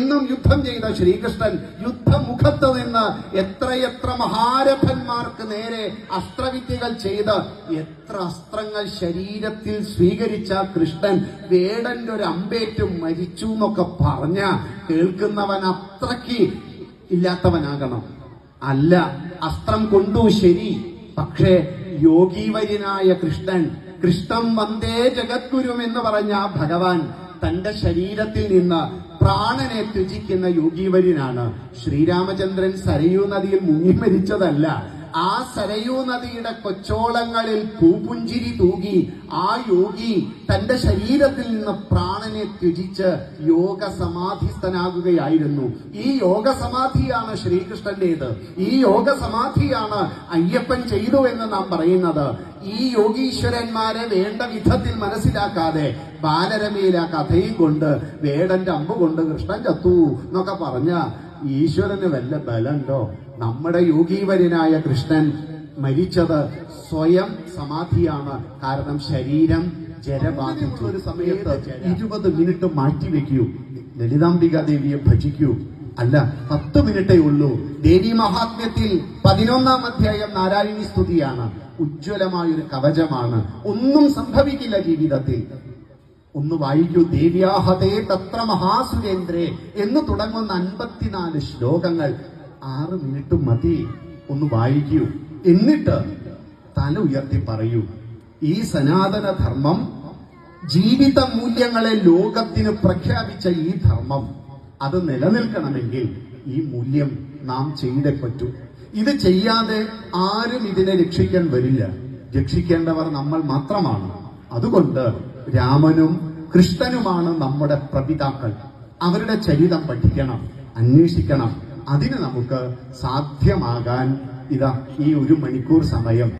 എന്നും യുദ്ധം ചെയ്ത ശ്രീകൃഷ്ണൻ യുദ്ധമുഖത്ത് നിന്ന് എത്രയെത്ര മഹാരഥന്മാർക്ക് നേരെ അസ്ത്രവിദ്യകൾ ചെയ്ത് എത്ര അസ്ത്രങ്ങൾ ശരീരത്തിൽ സ്വീകരിച്ച കൃഷ്ണൻ വേടന്റെ ഒരു അമ്പേറ്റും മരിച്ചു എന്നൊക്കെ പറഞ്ഞ കേൾക്കുന്നവൻ അത്രയ്ക്ക് ഇല്ലാത്തവനാകണം. അല്ല, അസ്ത്രം കൊണ്ടു ശരി, പക്ഷേ യോഗീവര്യനായ കൃഷ്ണൻ വന്ദേ ജഗദ്ഗുരു എന്ന് പറഞ്ഞ ഭഗവാൻ തന്റെ ശരീരത്തിൽ നിന്ന് പ്രാണനെ ത്യജിക്കുന്ന യോഗീവര്യനാണ്. ശ്രീരാമചന്ദ്രൻ സരയൂ നദിയിൽ മുങ്ങി മരിച്ചതല്ല, ആ സരയൂ നദിയുടെ കൊച്ചോളങ്ങളിൽ പൂപുഞ്ചിരി തൂകി ആ യോഗി തന്റെ ശരീരത്തിൽ നിന്ന് പ്രാണനെ ത്യജിച്ച് യോഗ സമാധിസ്ഥനാകുകയായിരുന്നു. ഈ യോഗ സമാധിയാണ് ശ്രീകൃഷ്ണന്റേത്. ഈ യോഗ സമാധിയാണ് അയ്യപ്പൻ ചെയ്തു എന്ന് നാം പറയുന്നത്. ഈ യോഗീശ്വരന്മാരെ വേണ്ട വിധത്തിൽ മനസ്സിലാക്കാതെ ബാലരമയില കഥയും കൊണ്ട് വേടന്റെ അമ്പ് കൊണ്ട് കൃഷ്ണൻ ചത്തു എന്നൊക്കെ പറഞ്ഞ ഈശ്വരന് വല്ല ബലമുണ്ടോ? നമ്മുടെ യോഗീവര്യനായ കൃഷ്ണൻ മരിച്ചത് സ്വയം സമാധിയാണ്. കാരണം ശരീരം ജരബാധിച്ചു. ഒരു സമയത്ത് 20 മിനിറ്റ് മാറ്റിവെക്കൂ, ലളിതാംബിക ദേവിയെ ഭജിക്കൂ. അല്ല, 10 മിനിറ്റേ ഉള്ളൂ. ദേവി മഹാത്മ്യത്തിൽ 11-ാം അധ്യായം നാരായണി സ്തുതിയാണ്. ഉജ്ജ്വലമായൊരു കവചമാണ്. ഒന്നും സംഭവിക്കില്ല ജീവിതത്തിൽ. ഒന്ന് വായിക്കൂ. ദേവ്യാഹതേ തത്ര മഹാസുരേന്ദ്രേ എന്ന് തുടങ്ങുന്ന 54 ശ്ലോകങ്ങൾ 6 മിനിറ്റ് മതി. ഒന്ന് വായിക്കൂ. എന്നിട്ട് തല ഉയർത്തി പറയൂ, ഈ സനാതന ധർമ്മം, ജീവിത മൂല്യങ്ങളെ ലോകത്തിന് പ്രഖ്യാപിച്ച ഈ ധർമ്മം, അത് നിലനിൽക്കണമെങ്കിൽ ഈ മൂല്യം നാം ചെയ്തേ പറ്റൂ. ഇത് ചെയ്യാതെ ആരും ഇതിനെ രക്ഷിക്കാൻ വരില്ല. രക്ഷിക്കേണ്ടവർ നമ്മൾ മാത്രമാണ്. അതുകൊണ്ട് രാമനും കൃഷ്ണനുമാണ് നമ്മുടെ പ്രപിതാക്കൾ. അവരുടെ ചരിതം പഠിക്കണം, അന്വേഷിക്കണം. അതിന് നമുക്ക് സാധ്യമാകാൻ ഇതാ ഈ 1 മണിക്കൂർ സമയം